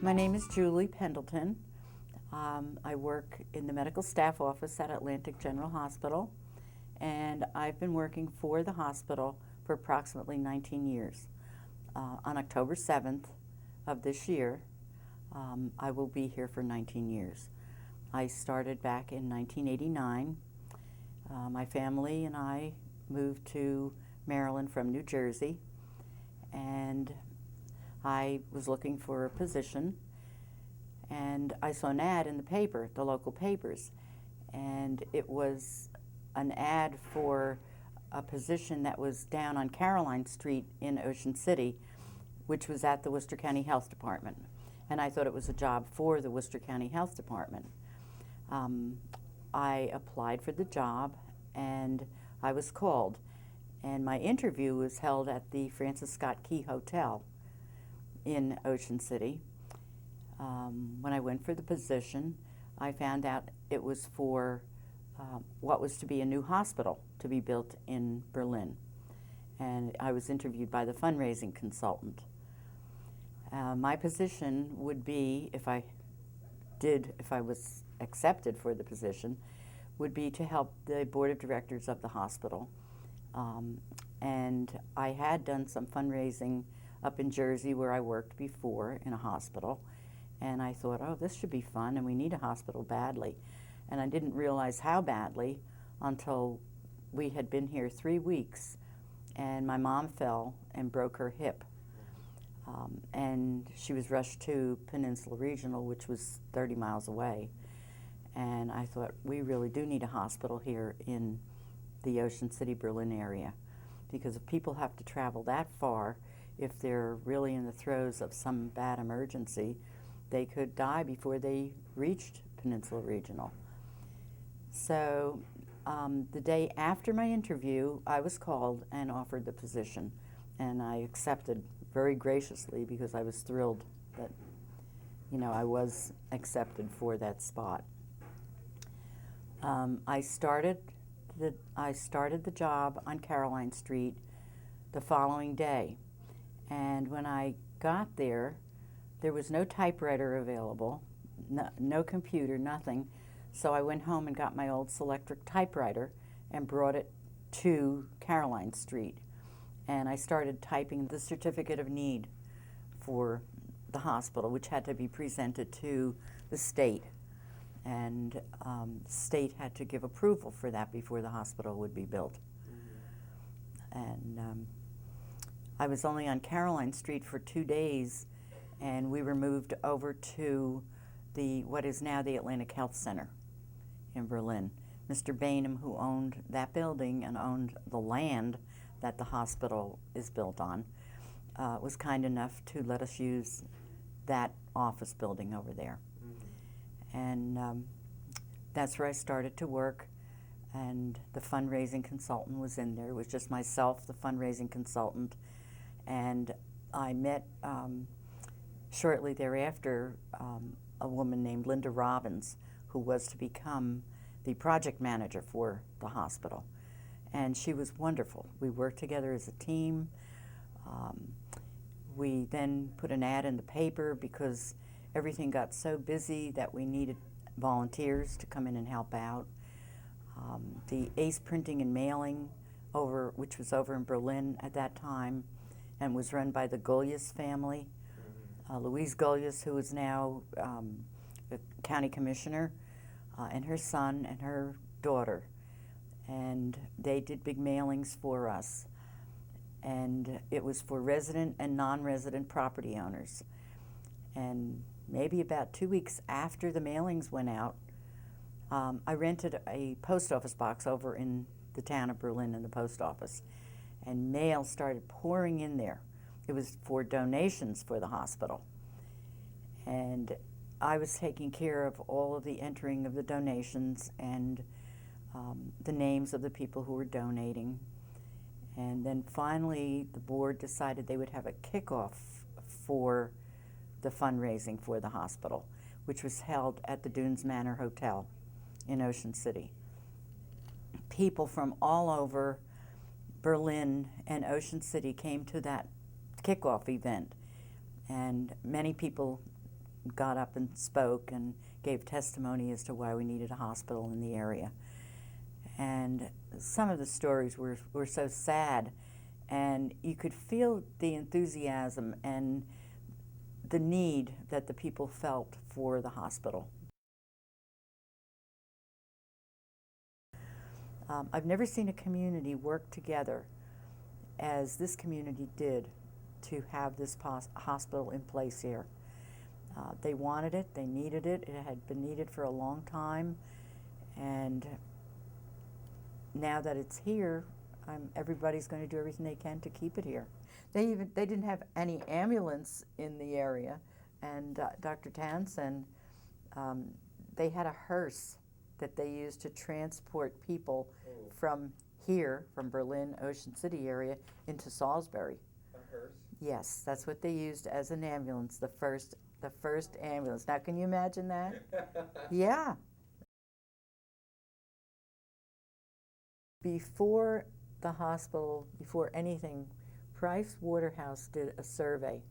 My name is Julie Pendleton. I work in the medical staff office at Atlantic General Hospital, and I've been working for the hospital for approximately 19 years. On October 7th of this year, I will be here for 19 years. I started back in 1989. My family and I moved to Maryland from New Jersey, and I was looking for a position, and I saw an ad in the paper, the local papers, and it was an ad for a position that was down on Caroline Street in Ocean City, which was at the Worcester County Health Department. And I thought it was a job for the Worcester County Health Department. I applied for the job, and I was called. And my interview was held at the Francis Scott Key Hotel in Ocean City. When I went for the position, I found out it was for what was to be a new hospital to be built in Berlin. And I was interviewed by the fundraising consultant. My position would be, if I was accepted for the position, would be to help the board of directors of the hospital. And I had done some fundraising up in Jersey where I worked before in a hospital, and I thought, oh, this should be fun, and we need a hospital badly. And I didn't realize how badly until we had been here 3 weeks, and my mom fell and broke her hip. And she was rushed to Peninsula Regional, which was 30 miles away. And I thought, we really do need a hospital here in the Ocean City, Berlin area, because if people have to travel that far, if they're really in the throes of some bad emergency, they could die before they reached Peninsula Regional. So the day after my interview, I was called and offered the position, and I accepted very graciously because I was thrilled that, I was accepted for that spot. I started the job on Caroline Street the following day, and when I got there, there was no typewriter available, no computer, nothing. So I went home and got my old Selectric typewriter and brought it to Caroline Street, and I started typing the certificate of need for the hospital, which had to be presented to the state. And the state had to give approval for that before the hospital would be built. And I was only on Caroline Street for 2 days, and we were moved over to what is now the Atlantic Health Center in Berlin. Mr. Bainham, who owned that building and owned the land that the hospital is built on, was kind enough to let us use that office building over there. And that's where I started to work, and the fundraising consultant was in there. It was just myself, the fundraising consultant, and I met shortly thereafter a woman named Linda Robbins, who was to become the project manager for the hospital. And she was wonderful. We worked together as a team. We then put an ad in the paper because everything got so busy that we needed volunteers to come in and help out. The ACE Printing and Mailing, which was over in Berlin at that time, and was run by the Gullius family. Louise Gullius, who is now the county commissioner, and her son and her daughter. And they did big mailings for us. And it was for resident and non-resident property owners. And maybe about 2 weeks after the mailings went out, I rented a post office box over in the town of Berlin in the post office, and mail started pouring in there. It was for donations for the hospital. And I was taking care of all of the entering of the donations and the names of the people who were donating. And then finally the board decided they would have a kickoff for the fundraising for the hospital, which was held at the Dunes Manor Hotel in Ocean City. People from all over Berlin and Ocean City came to that kickoff event, and many people got up and spoke and gave testimony as to why we needed a hospital in the area. And some of the stories were so sad, and you could feel the enthusiasm and the need that the people felt for the hospital. I've never seen a community work together as this community did to have this hospital in place here. They wanted it, they needed it, it had been needed for a long time, and now that it's here, everybody's going to do everything they can to keep it here. They didn't have any ambulance in the area, and Dr. Townsend, they had a hearse that they used to transport people from here, from Berlin, Ocean City area, into Salisbury. A hearse? Yes, that's what they used as an ambulance, the first ambulance. Now, can you imagine that? Yeah. Before the hospital, before anything, Price Waterhouse did a survey,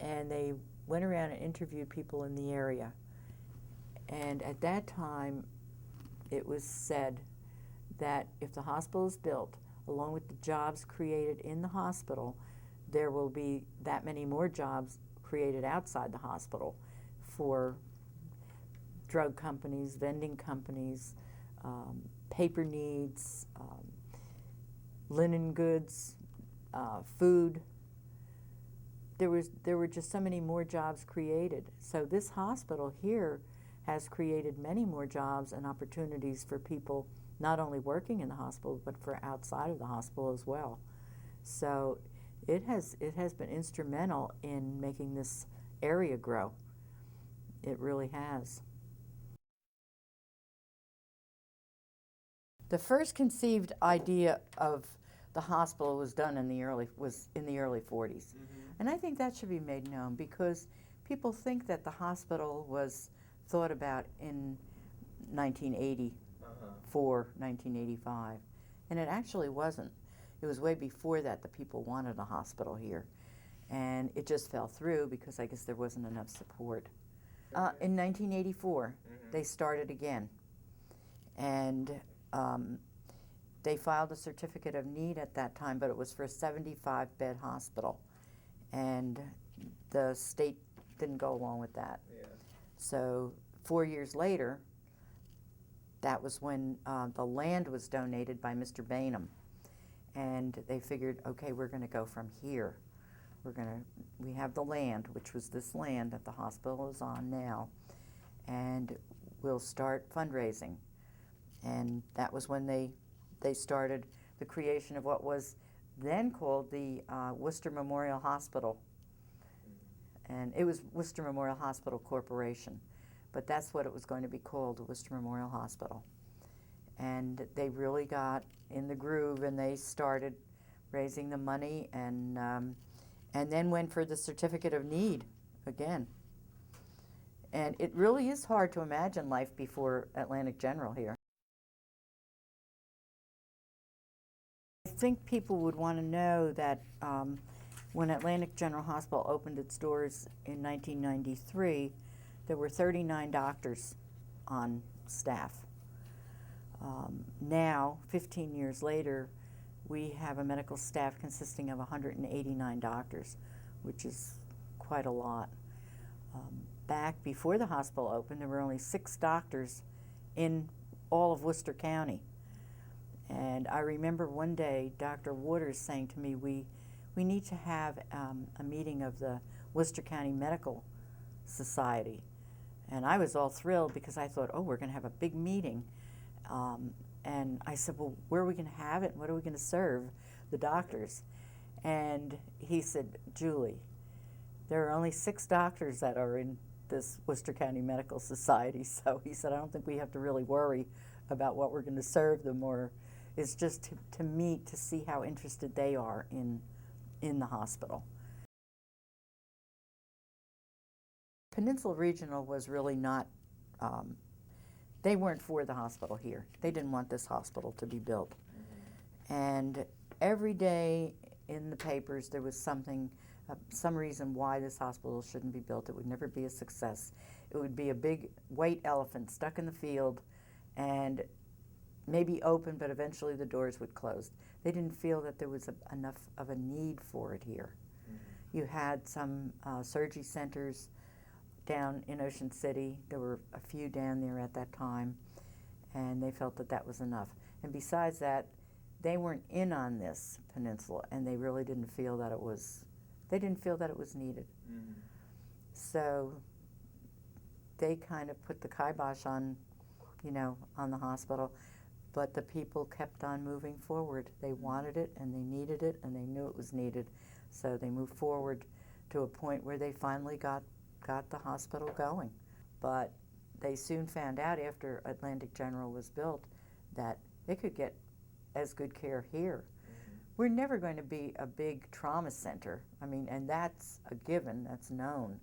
and they went around and interviewed people in the area. And at that time, it was said that if the hospital is built, along with the jobs created in the hospital, there will be that many more jobs created outside the hospital for drug companies, vending companies, paper needs, linen goods, food. There were just so many more jobs created. So this hospital here has created many more jobs and opportunities for people not only working in the hospital but for outside of the hospital as well. So it has been instrumental in making this area grow. It really has. The first conceived idea of the hospital was in the early 40s. And I think that should be made known, because people think that the hospital was thought about in 1984, 1985, and it actually wasn't. It was way before that people wanted a hospital here, and it just fell through because I guess there wasn't enough support. In 1984, they started again, and they filed a certificate of need at that time, but it was for a 75-bed hospital, and the state didn't go along with that. Yeah. So 4 years later, that was when the land was donated by Mr. Bainham, and they figured, okay, we're going to go from here. We have the land, which was this land that the hospital is on now, and we'll start fundraising. And that was when they started the creation of what was then called the Worcester Memorial Hospital. And it was Worcester Memorial Hospital Corporation, but that's what it was going to be called, the Worcester Memorial Hospital. And they really got in the groove, and they started raising the money, and then went for the certificate of need again. And it really is hard to imagine life before Atlantic General here. I think people would want to know that when Atlantic General Hospital opened its doors in 1993, there were 39 doctors on staff. Now, 15 years later, we have a medical staff consisting of 189 doctors, which is quite a lot. Back before the hospital opened, there were only 6 doctors in all of Worcester County. And I remember one day Dr. Waters saying to me, we need to have a meeting of the Worcester County Medical Society. And I was all thrilled because I thought, oh, we're going to have a big meeting. And I said, well, where are we going to have it? What are we going to serve the doctors? And he said, Julie, there are only 6 doctors that are in this Worcester County Medical Society. So he said, I don't think we have to really worry about what we're going to serve them, or it's just to meet to see how interested they are in the hospital. Peninsula Regional was really not, they weren't for the hospital here. They didn't want this hospital to be built. And every day in the papers there was something some reason why this hospital shouldn't be built. It would never be a success. It would be a big white elephant stuck in the field and maybe open, but eventually the doors would close. They didn't feel that there was enough of a need for it here. Mm-hmm. You had some surgery centers down in Ocean City. There were a few down there at that time, and they felt that that was enough. And besides that, they weren't in on this peninsula, and they really didn't feel that it was, they didn't feel that it was needed. Mm-hmm. So they kind of put the kibosh on, you know, on the hospital, but the people kept on moving forward. They wanted it, and they needed it, and they knew it was needed. So they moved forward to a point where they finally got the hospital going. But they soon found out after Atlantic General was built that they could get as good care here. Mm-hmm. We're never going to be a big trauma center. I mean, and that's a given, that's known.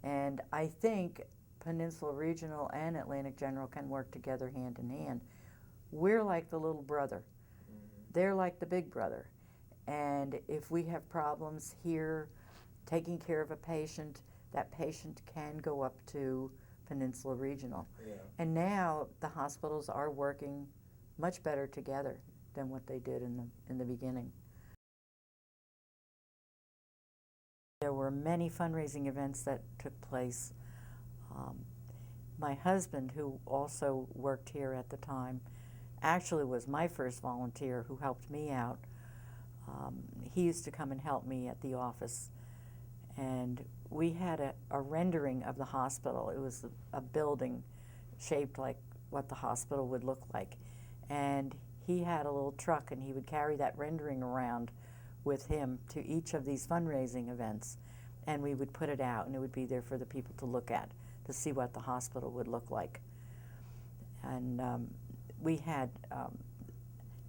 And I think Peninsula Regional and Atlantic General can work together hand in hand. We're like the little brother. Mm-hmm. They're like the big brother. And if we have problems here taking care of a patient, that patient can go up to Peninsula Regional. Yeah. And now the hospitals are working much better together than what they did in the beginning. There were many fundraising events that took place. My husband, who also worked here at the time, actually was my first volunteer who helped me out. He used to come and help me at the office. And we had a rendering of the hospital. It was a building shaped like what the hospital would look like. And he had a little truck, and he would carry that rendering around with him to each of these fundraising events. And we would put it out, and it would be there for the people to look at, to see what the hospital would look like. And we had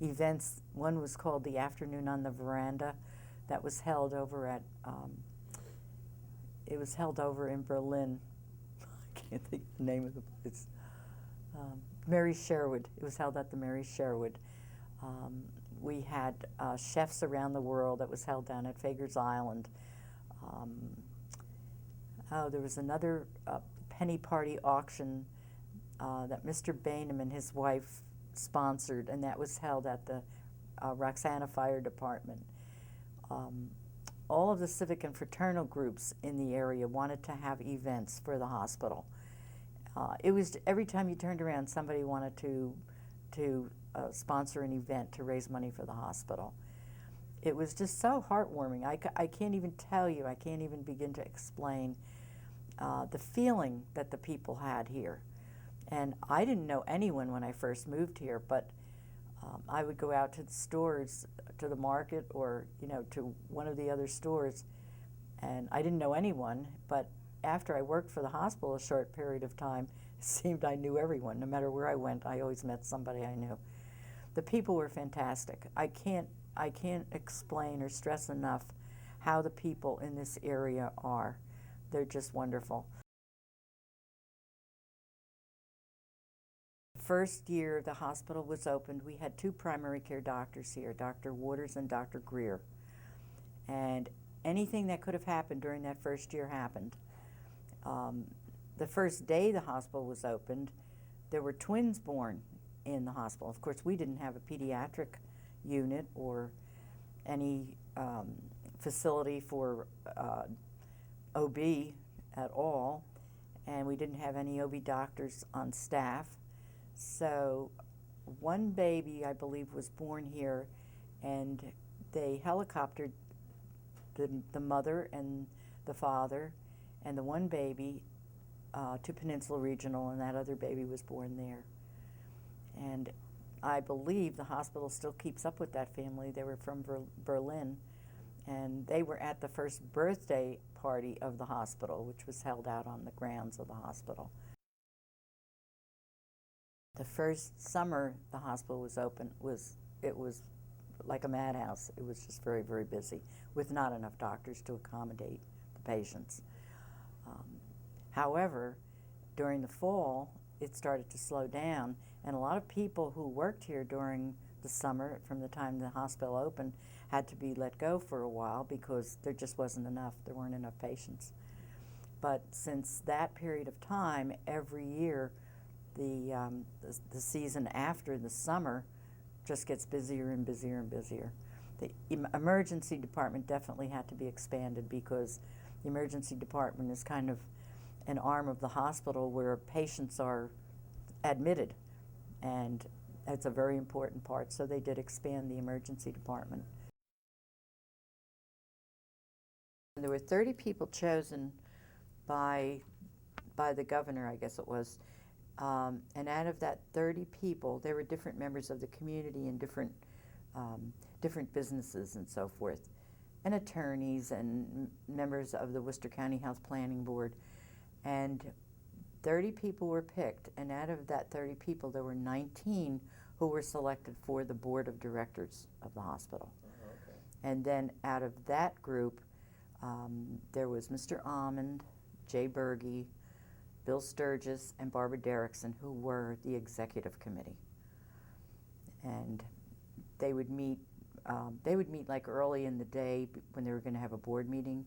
events. One was called the Afternoon on the Veranda, that was held over at it was held over in Berlin. I can't think of the name of the place. Mary Sherwood. It was held at the Mary Sherwood. We had chefs around the world. That was held down at Fager's Island. There was another penny party auction that Mr. Bainham and his wife sponsored, and that was held at the Roxana Fire Department. All of the civic and fraternal groups in the area wanted to have events for the hospital. It was every time you turned around, somebody wanted to sponsor an event to raise money for the hospital. It was just so heartwarming. I can't even tell you, I can't even begin to explain the feeling that the people had here. And I didn't know anyone when I first moved here, but I would go out to the stores, to the market, or to one of the other stores, and I didn't know anyone. But after I worked for the hospital a short period of time, it seemed I knew everyone. No matter where I went, I always met somebody I knew. The people were fantastic. I can't explain or stress enough how the people in this area are. They're just wonderful. First year the hospital was opened, we had two primary care doctors here, Dr. Waters and Dr. Greer. And anything that could have happened during that first year happened. The first day the hospital was opened, there were twins born in the hospital. Of course, we didn't have a pediatric unit or any facility for OB at all, and we didn't have any OB doctors on staff. So one baby, I believe, was born here, and they helicoptered the mother and the father and the one baby to Peninsula Regional, and that other baby was born there. And I believe the hospital still keeps up with that family. They were from Berlin, and they were at the first birthday party of the hospital, which was held out on the grounds of the hospital. The first summer the hospital was open, it was like a madhouse. It was just very, very busy with not enough doctors to accommodate the patients. However, during the fall, it started to slow down, and a lot of people who worked here during the summer, from the time the hospital opened, had to be let go for a while because there just wasn't enough. There weren't enough patients. But since that period of time, every year, the season after the summer just gets busier and busier and busier. The emergency department definitely had to be expanded because the emergency department is kind of an arm of the hospital where patients are admitted, and it's a very important part, so they did expand the emergency department. There were 30 people chosen by the governor, I guess it was, and out of that 30 people, there were different members of the community and different businesses and so forth, and attorneys and members of the Worcester County Health Planning Board. And 30 people were picked, and out of that 30 people, there were 19 who were selected for the board of directors of the hospital. Okay. And then out of that group, there was Mr. Almond, Jay Berge, Bill Sturgis, and Barbara Derrickson, who were the executive committee. And they would meet like early in the day when they were going to have a board meeting,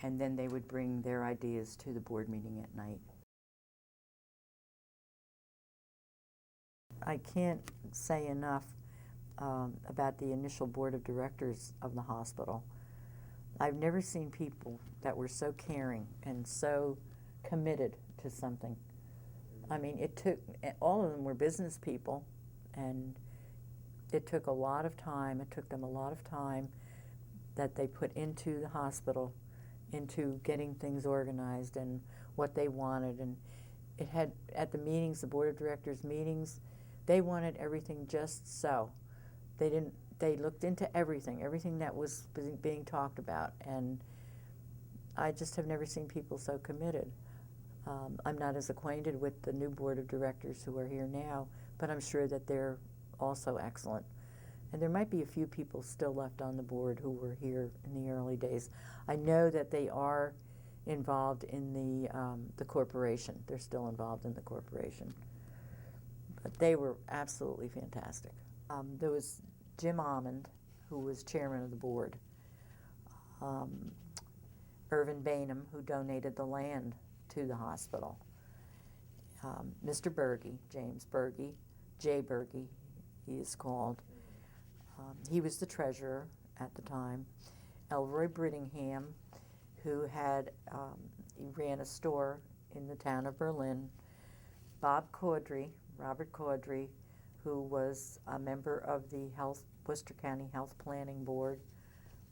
and then they would bring their ideas to the board meeting at night. I can't say enough about the initial board of directors of the hospital. I've never seen people that were so caring and so committed to something. I mean, all of them were business people, and it took a lot of time. It took them a lot of time that they put into the hospital, into getting things organized and what they wanted. And it had, at the meetings, the board of directors meetings, they wanted everything just so. They looked into everything that was being talked about, and I just have never seen people so committed. I'm not as acquainted with the new board of directors who are here now, but I'm sure that they're also excellent. And there might be a few people still left on the board who were here in the early days. I know that they are involved in the corporation. They're still involved in the corporation. But they were absolutely fantastic. There was Jim Almond, who was chairman of the board. Irvin Bainham, who donated the land to the hospital. Mr. Berge, James Berge, Jay Berge, he is called. He was the treasurer at the time. Elroy Brittingham, who he ran a store in the town of Berlin. Bob Caudry, Robert Caudry, who was a member of the Worcester County Health Planning Board.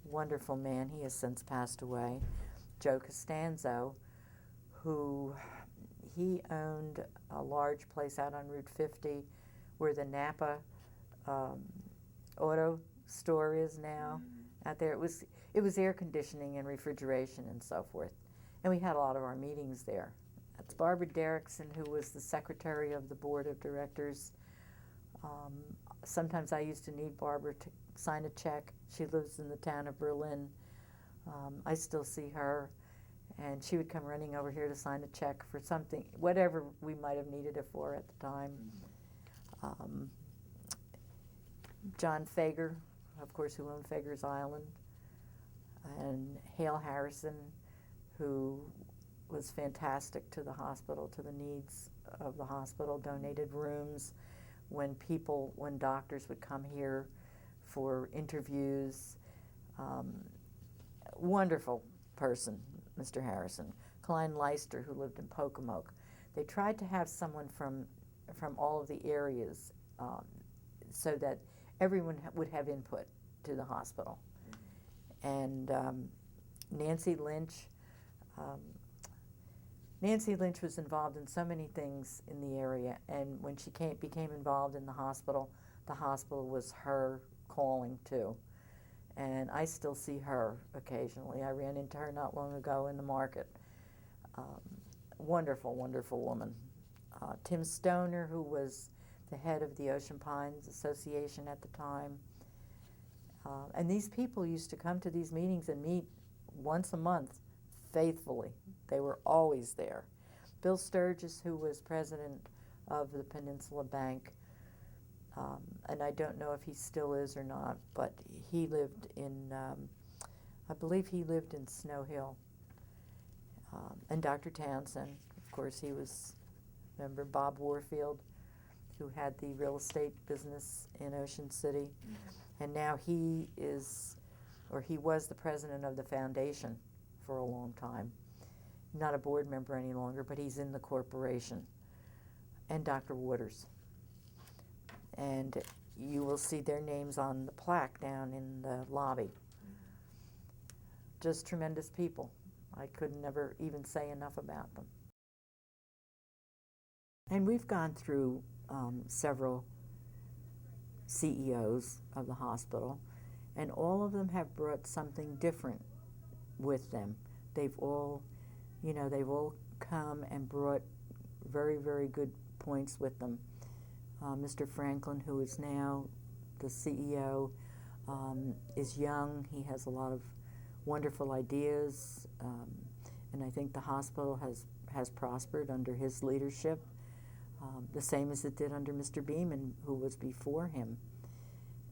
Wonderful man. He has since passed away. Joe Costanzo, who he owned a large place out on Route 50 where the Napa auto store is now. Out there, it was air conditioning and refrigeration and so forth, and we had a lot of our meetings there. That's Barbara Derrickson, who was the secretary of the board of directors. Sometimes I used to need Barbara to sign a check. She lives in the town of Berlin. I still see her, and she would come running over here to sign a check for something, whatever we might have needed it for at the time. John Fager, of course, who owned Fager's Island, and Hale Harrison, who was fantastic to the hospital, to the needs of the hospital, donated rooms when doctors would come here for interviews. Wonderful person, Mr. Harrison. Klein Leister, who lived in Pocomoke. They tried to have someone from all of the areas so that everyone would have input to the hospital. And Nancy Lynch. Nancy Lynch was involved in so many things in the area, and when she became involved in the hospital was her calling too. And I still see her occasionally. I ran into her not long ago in the market. Wonderful, wonderful woman. Tim Stoner, who was the head of the Ocean Pines Association at the time. And these people used to come to these meetings and meet once a month faithfully. They were always there. Bill Sturgis, who was president of the Peninsula Bank, and I don't know if he still is or not, but he lived in, I believe he lived in Snow Hill. And Dr. Townsend, of course, he was, remember Bob Warfield, who had the real estate business in Ocean City, and now he is, or he was the president of the foundation for a long time. Not a board member any longer, but he's in the corporation. And Dr. Waters. And you will see their names on the plaque down in the lobby. Just tremendous people. I could never even say enough about them. And we've gone through several CEOs of the hospital, and all of them have brought something different with them. They've all, they've all come and brought very, very good points with them. Mr. Franklin, who is now the CEO, is young. He has a lot of wonderful ideas, and I think the hospital has prospered under his leadership, the same as it did under Mr. Beeman, who was before him.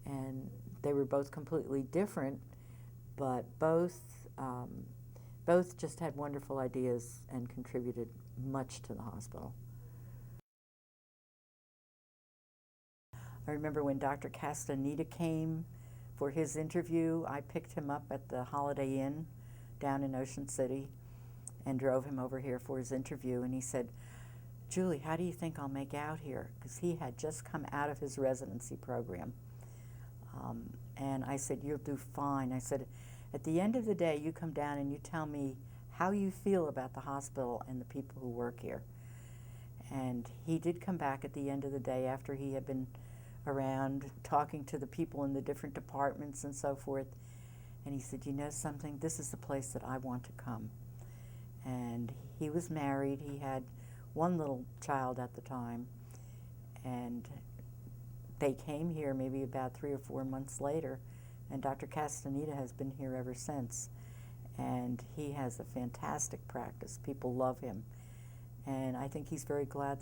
And they were both completely different, but both just had wonderful ideas and contributed much to the hospital. I remember when Dr. Castaneda came for his interview, I picked him up at the Holiday Inn down in Ocean City and drove him over here for his interview, and he said, "Julie, how do you think I'll make out here?" Because he had just come out of his residency program. And I said, "You'll do fine." I said, "At the end of the day, you come down and you tell me how you feel about the hospital and the people who work here." And he did come back at the end of the day after he had been around talking to the people in the different departments and so forth. And he said, "You know something, this is the place that I want to come." And he was married. He had one little child at the time. And they came here maybe about 3 or 4 months later. And Dr. Castaneda has been here ever since. And he has a fantastic practice. People love him. And I think he's very glad